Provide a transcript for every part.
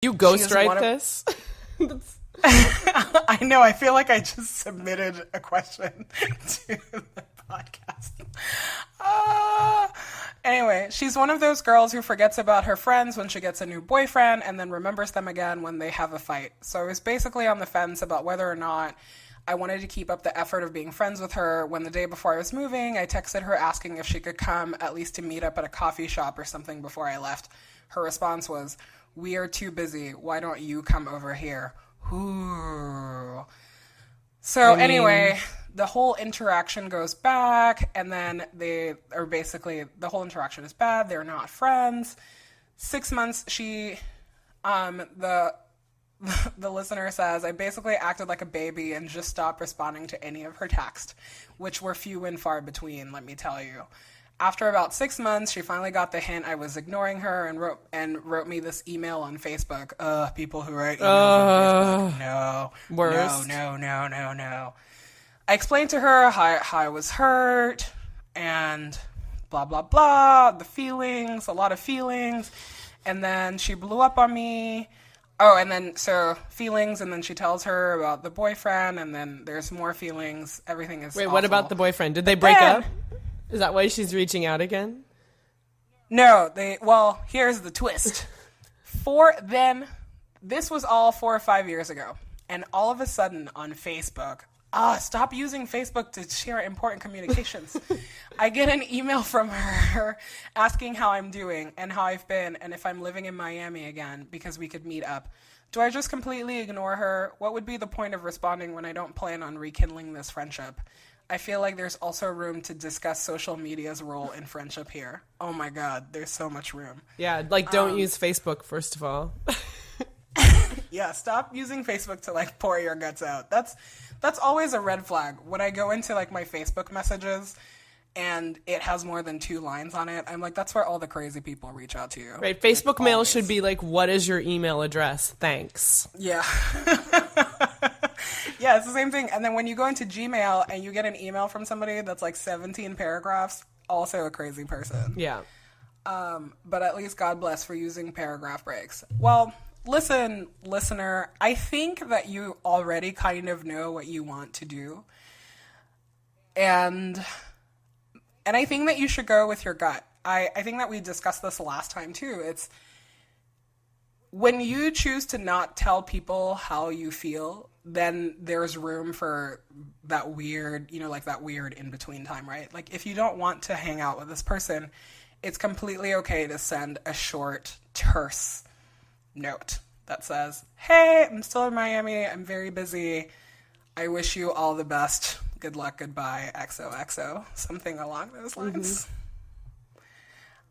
You ghostwrite this? I know. I feel like I just submitted a question to the podcast. Anyway, she's one of those girls who forgets about her friends when she gets a new boyfriend and then remembers them again when they have a fight. So I was basically on the fence about whether or not I wanted to keep up the effort of being friends with her. When the day before I was moving, I texted her asking if she could come at least to meet up at a coffee shop or something before I left. Her response was, "We are too busy. Why don't you come over here?" Ooh. So anyway, the whole interaction goes back, and then they are basically, the whole interaction is bad. They're not friends. 6 months, the listener says, I basically acted like a baby and just stopped responding to any of her texts, which were few and far between, let me tell you. After about 6 months, she finally got the hint I was ignoring her and wrote me this email on Facebook. People who write emails on Facebook. No. Worst. No. I explained to her how I was hurt and blah, blah, blah, the feelings, a lot of feelings. And then she blew up on me. Oh, and then, so, feelings, and then she tells her about the boyfriend, and then there's more feelings. Everything is Wait, awful. what about the boyfriend? Did they break up? Is that why she's reaching out again? No, well, here's the twist. This was all 4 or 5 years ago, and all of a sudden on Facebook, stop using Facebook to share important communications. I get an email from her asking how I'm doing and how I've been and if I'm living in Miami again because we could meet up. Do I just completely ignore her? What would be the point of responding when I don't plan on rekindling this friendship? I feel like there's also room to discuss social media's role in friendship here. Oh my God, there's so much room. Yeah, like don't use Facebook, first of all. Yeah, stop using Facebook to like pour your guts out. That's always a red flag. When I go into like my Facebook messages and it has more than 2 lines on it, I'm like, that's where all the crazy people reach out to you. Right, Facebook mail should be like, what is your email address? Thanks. Yeah. Yeah, it's the same thing. And then when you go into Gmail and you get an email from somebody that's like 17 paragraphs, also a crazy person. Yeah. But at least God bless for using paragraph breaks. Well, listen, listener, I think that you already kind of know what you want to do. And I think that you should go with your gut. I think that we discussed this last time too. It's when you choose to not tell people how you feel, then there's room for that weird, like that weird in-between time, right? Like if you don't want to hang out with this person, it's completely okay to send a short, terse note that says, hey, I'm still in Miami. I'm very busy. I wish you all the best. Good luck. Goodbye. XOXO. Something along those lines.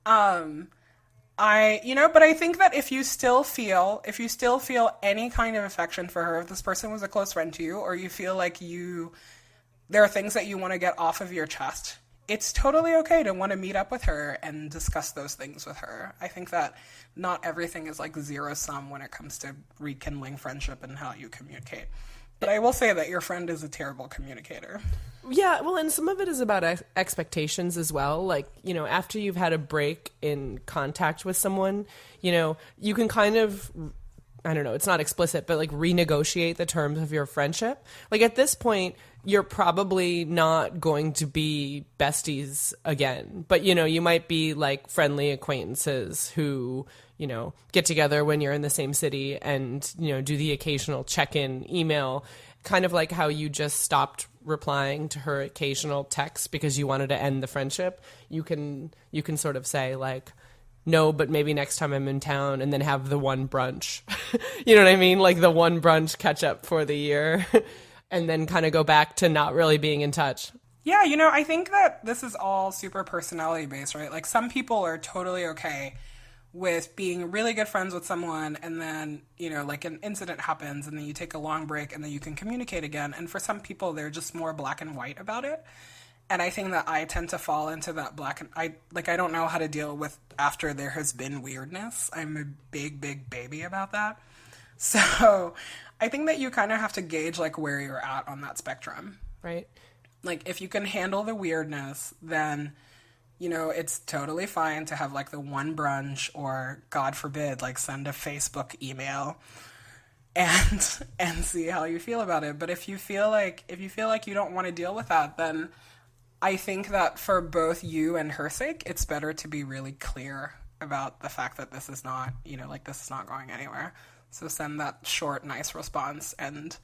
But I think that if you still feel any kind of affection for her, if this person was a close friend to you, or you feel like there are things that you want to get off of your chest, it's totally okay to want to meet up with her and discuss those things with her. I think that not everything is like zero sum when it comes to rekindling friendship and how you communicate. But I will say that your friend is a terrible communicator. Yeah, well, and some of it is about expectations as well. Like, after you've had a break in contact with someone, you can kind of, I don't know, it's not explicit, but like renegotiate the terms of your friendship. Like at this point, you're probably not going to be besties again. But, you might be like friendly acquaintances who, get together when you're in the same city and, do the occasional check-in email, kind of like how you just stopped replying to her occasional texts because you wanted to end the friendship. You can sort of say like, no, but maybe next time I'm in town, and then have the one brunch. You know what I mean? Like the one brunch catch up for the year. And then kind of go back to not really being in touch. Yeah, I think that this is all super personality based, right? Like some people are totally okay with being really good friends with someone and then, like an incident happens and then you take a long break and then you can communicate again. And for some people, they're just more black and white about it. And I think that I tend to fall into that I don't know how to deal with after there has been weirdness. I'm a big, big baby about that. So I think that you kind of have to gauge like where you're at on that spectrum. Right. Like if you can handle the weirdness, then you know, it's totally fine to have like the one brunch or, God forbid, like send a Facebook email and see how you feel about it. But if you feel like you don't want to deal with that, then I think that for both you and her sake, it's better to be really clear about the fact that this is not, you know, like this is not going anywhere. So send that short, nice response and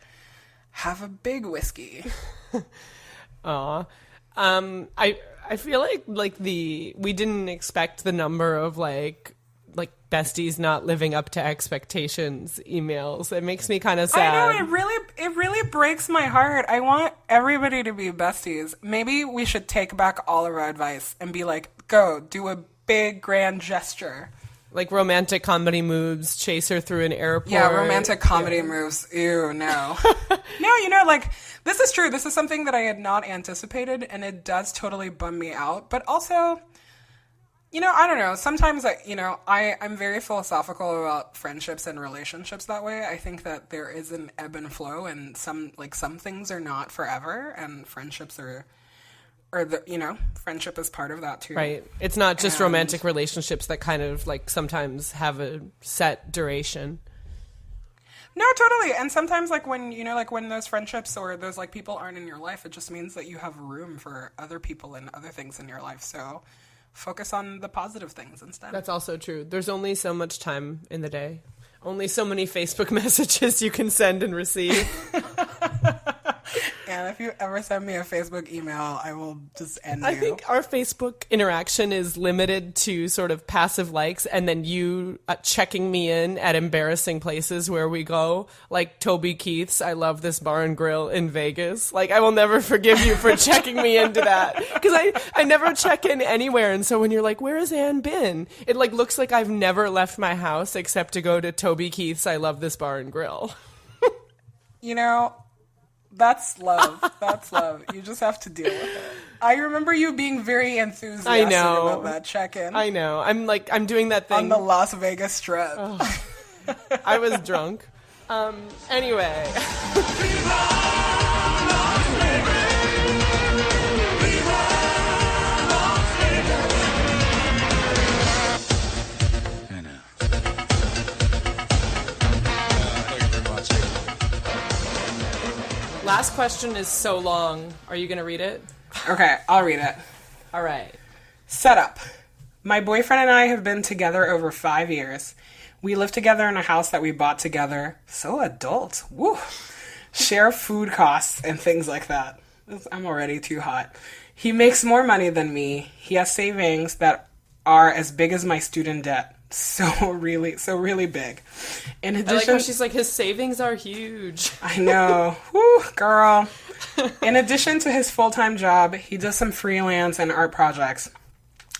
have a big whiskey. Aw. I feel like we didn't expect the number of like besties not living up to expectations emails. It makes me kind of sad. I know, it really breaks my heart. I want everybody to be besties. Maybe we should take back all of our advice and be like, go do a big grand gesture. Like romantic comedy moves, chase her through an airport. Yeah, romantic comedy moves. Ew, no. No, you know, like, this is true. This is something that I had not anticipated, and it does totally bum me out. But also, you know, I don't know. Sometimes, I'm very philosophical about friendships and relationships that way. I think that there is an ebb and flow, and some things are not forever, and friendships are... friendship is part of that too. Right. It's not just romantic relationships that kind of like sometimes have a set duration. No, totally. And sometimes like when, you know, like when those friendships or those like people aren't in your life, it just means that you have room for other people and other things in your life. So focus on the positive things instead. That's also true. There's only so much time in the day. Only so many Facebook messages you can send and receive. And if you ever send me a Facebook email, I will just end you. I think our Facebook interaction is limited to sort of passive likes and then you checking me in at embarrassing places where we go, like Toby Keith's I Love This Bar and Grill in Vegas. Like, I will never forgive you for checking me into that. Because I never check in anywhere. And so when you're like, where has Anne been? It like looks like I've never left my house except to go to Toby Keith's I Love This Bar and Grill. You know... That's love. That's love. You just have to deal with it. I remember you being very enthusiastic about that check-in. I know. I'm doing that thing. On the Las Vegas Strip. Oh. I was drunk. Anyway. Last question is so long. Are you going to read it? Okay, I'll read it. All right. Setup. My boyfriend and I have been together over 5 years. We live together in a house that we bought together. So adult. Woo. Share food costs and things like that. I'm already too hot. He makes more money than me. He has savings that are as big as my student debt. So really big. In addition, I like how she's like, his savings are huge. I know. Woo, girl. In addition to his full-time job, he does some freelance and art projects.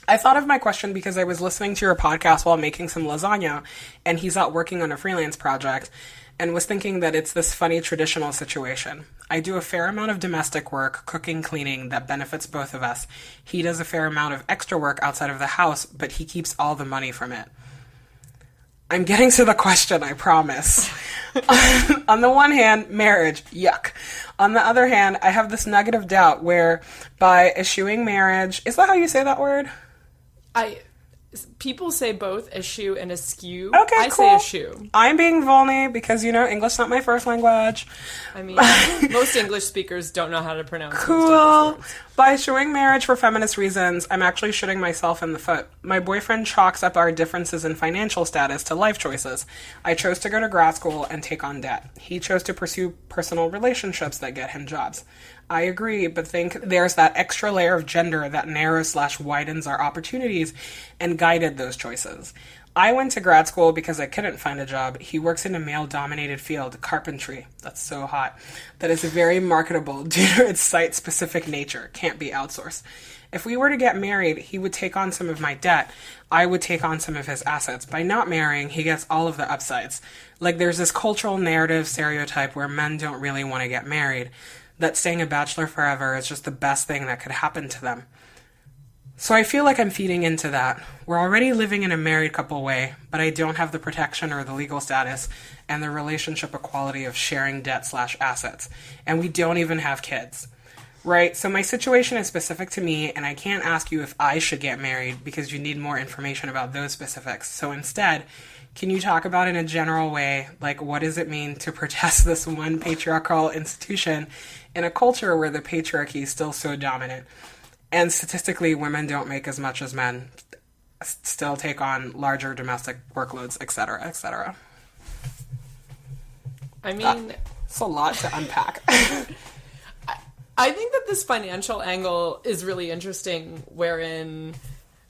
I thought of my question because I was listening to your podcast while making some lasagna, and he's out working on a freelance project, and was thinking that it's this funny traditional situation. I do a fair amount of domestic work, cooking, cleaning, that benefits both of us. He does a fair amount of extra work outside of the house, but he keeps all the money from it. I'm getting to the question, I promise. On the one hand, marriage, yuck. On the other hand, I have this nugget of doubt where by eschewing marriage, is that how you say that word? People say both eschew and eschew. Okay, I cool. say eschew. I'm being vulny because, you know, English is not my first language. I mean, most English speakers don't know how to pronounce Cool. By eschewing marriage for feminist reasons, I'm actually shooting myself in the foot. My boyfriend chalks up our differences in financial status to life choices. I chose to go to grad school and take on debt. He chose to pursue personal relationships that get him jobs. I agree, but think there's that extra layer of gender that narrows/widens our opportunities and guided those choices. I went to grad school because I couldn't find a job. He works in a male-dominated field, carpentry. That's so hot. That is very marketable due to its site-specific nature. Can't be outsourced. If we were to get married, he would take on some of my debt. I would take on some of his assets. By not marrying, he gets all of the upsides. Like, there's this cultural narrative stereotype where men don't really want to get married, that staying a bachelor forever is just the best thing that could happen to them. So I feel like I'm feeding into that. We're already living in a married couple way, but I don't have the protection or the legal status and the relationship equality of sharing debt/assets. And we don't even have kids. right? So my situation is specific to me, and I can't ask you if I should get married because you need more information about those specifics. So instead, can you talk about in a general way, like, what does it mean to protest this one patriarchal institution in a culture where the patriarchy is still so dominant? And statistically, women don't make as much as men, still take on larger domestic workloads, etc., etc. I mean, it's a lot to unpack. I think that this financial angle is really interesting, wherein,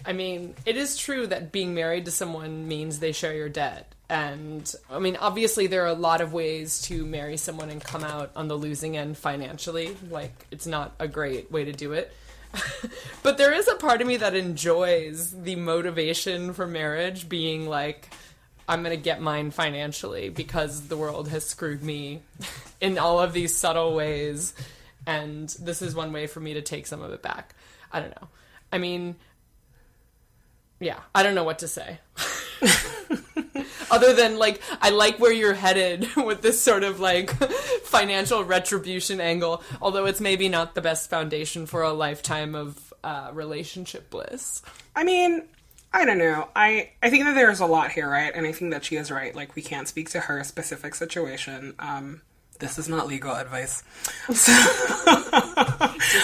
I mean, it is true that being married to someone means they share your debt. And, I mean, obviously there are a lot of ways to marry someone and come out on the losing end financially. Like, it's not a great way to do it. But there is a part of me that enjoys the motivation for marriage being like, I'm going to get mine financially because the world has screwed me in all of these subtle ways. And this is one way for me to take some of it back. I don't know. I mean, yeah, I don't know what to say. Other than, like, I like where you're headed with this sort of, like, financial retribution angle. Although it's maybe not the best foundation for a lifetime of relationship bliss. I mean, I don't know. I think that there's a lot here, right? And I think that she is right. Like, we can't speak to her specific situation. This is not legal advice. So,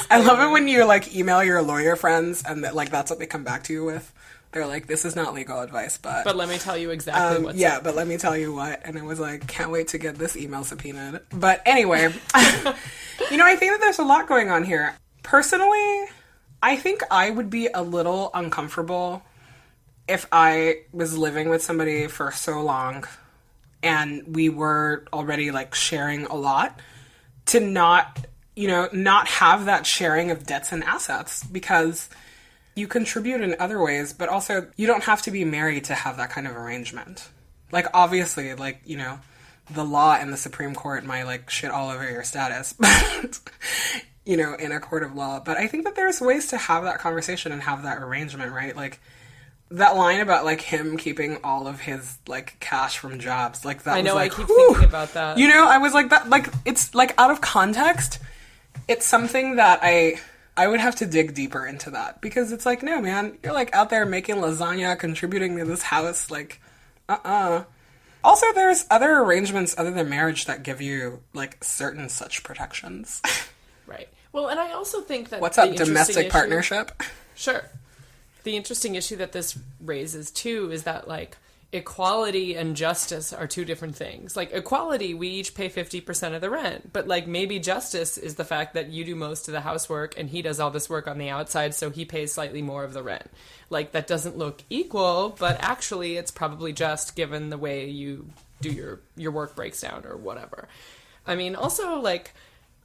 I love it when you, like, email your lawyer friends and that, like, that's what they come back to you with. They're like, this is not legal advice, but... But let me tell you exactly what's yeah, up. but let me tell you what. And it was like, can't wait to get this email subpoenaed. But anyway, you know, I think that there's a lot going on here. Personally, I think I would be a little uncomfortable if I was living with somebody for so long and we were already, like, sharing a lot, to not, you know, not have that sharing of debts and assets, because you contribute in other ways, but also you don't have to be married to have that kind of arrangement. Like, obviously, like, you know, the law and the Supreme Court might, like, shit all over your status, but, you know, in a court of law. But I think that there's ways to have that conversation and have that arrangement, right? Like, that line about, like, him keeping all of his, like, cash from jobs, like, that I know, was, like, I keep whew. thinking about that. You know, I was like, that, like, it's, like, out of context, it's something that I would have to dig deeper into that, because it's like, no, man, you're, like, out there making lasagna, contributing to this house, like, Also, there's other arrangements other than marriage that give you, like, certain such protections. Right. Well, and I also think that... What's up, domestic partnership? Sure. The interesting issue that this raises, too, is that, like, equality and justice are two different things. Like, equality, we each pay 50% of the rent. But, like, maybe justice is the fact that you do most of the housework and he does all this work on the outside, so he pays slightly more of the rent. Like, that doesn't look equal, but actually it's probably just given the way you do your work breaks down or whatever. I mean, also, like,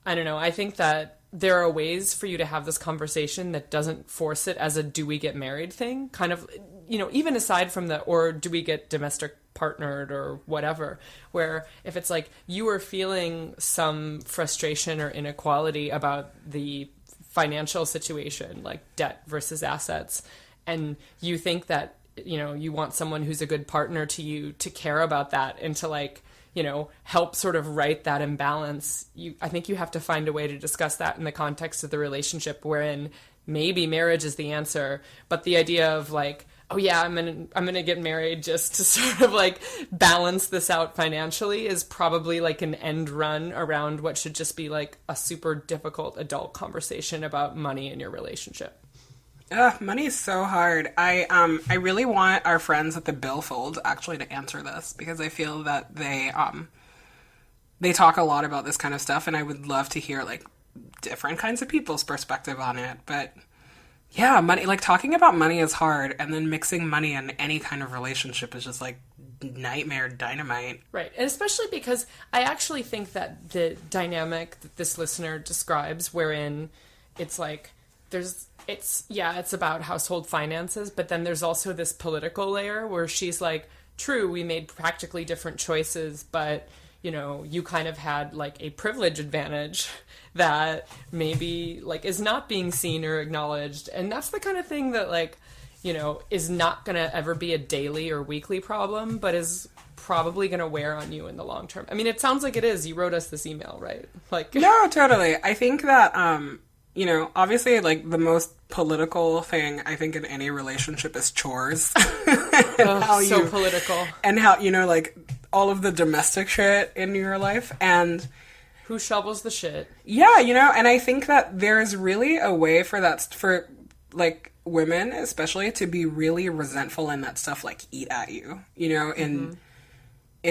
I don't know, I think that there are ways for you to have this conversation that doesn't force it as a do we get married thing, kind of, you know, even aside from the or do we get domestic partnered or whatever, where if it's like you are feeling some frustration or inequality about the financial situation, like debt versus assets, and you think that, you know, you want someone who's a good partner to you to care about that and to, like, you know, help sort of right that imbalance, I think you have to find a way to discuss that in the context of the relationship, wherein maybe marriage is the answer, but the idea of, like, oh yeah, I'm gonna get married just to sort of, like, balance this out financially is probably, like, an end run around what should just be, like, a super difficult adult conversation about money in your relationship. Money is so hard. I really want our friends at the Billfold actually to answer this, because I feel that they talk a lot about this kind of stuff, and I would love to hear, like, different kinds of people's perspective on it. But yeah, money, like, talking about money is hard, and then mixing money in any kind of relationship is just, like, nightmare dynamite. Right. And especially because I actually think that the dynamic that this listener describes, wherein it's like it's about household finances, but then there's also this political layer where she's like, true, we made practically different choices, but, you know, you kind of had, like, a privilege advantage that maybe, like, is not being seen or acknowledged. And that's the kind of thing that, like, you know, is not going to ever be a daily or weekly problem, but is probably going to wear on you in the long term. I mean, it sounds like it is. You wrote us this email, right? Like, no, totally. I think that, you know, obviously, like, the most political thing I think in any relationship is chores. Oh, so political. And how, you know, like, all of the domestic shit in your life. And who shovels the shit? yeah, you know, and I think that there's really a way for that, for, like, women especially to be really resentful and that stuff, like, eat at you, you know, and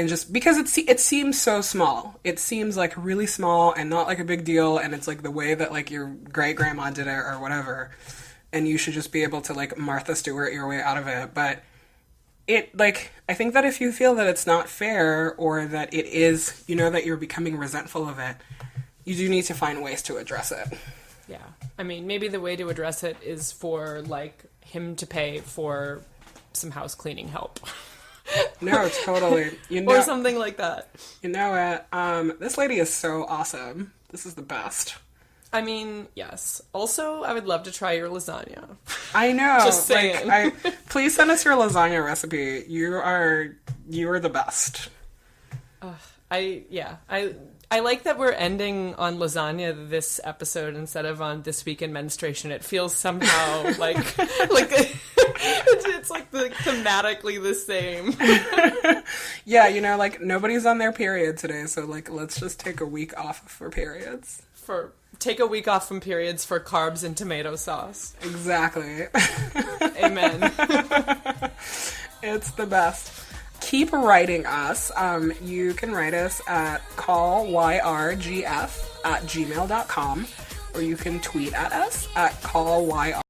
just because it seems so small. It seems like really small and not like a big deal, and it's like the way that like your great grandma did it or whatever, and you should just be able to like Martha Stewart your way out of it. But it, like, I think that if you feel that it's not fair or that it is, you know, that you're becoming resentful of it, you do need to find ways to address it. Yeah. I mean, maybe the way to address it is for like him to pay for some house cleaning help. No, totally. You know, or something like that. You know what? This lady is so awesome. This is the best. I mean, yes. Also, I would love to try your lasagna. I know. Just saying. Like, please send us your lasagna recipe. You are the best. I like that we're ending on lasagna this episode instead of on This Week in Menstruation. It feels somehow like it's like thematically the same. Yeah, you know, like nobody's on their period today, so like let's just take a week off for periods. Take a week off from periods for carbs and tomato sauce. Exactly. Amen. It's the best. Keep writing us. You can write us at callyrgf@gmail.com, or you can tweet at us at callyr.